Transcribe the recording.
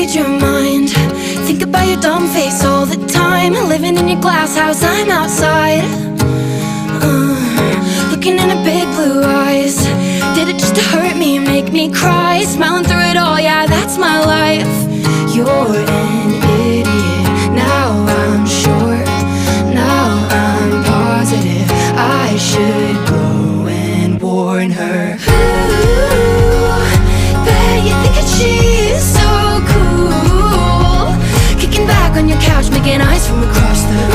read your mind. Think about your dumb face all the time. Living in your glass house, I'm outside, looking into big blue eyes. Did it just to hurt me, make me cry? Smiling through it all, yeah, that's my life. You're in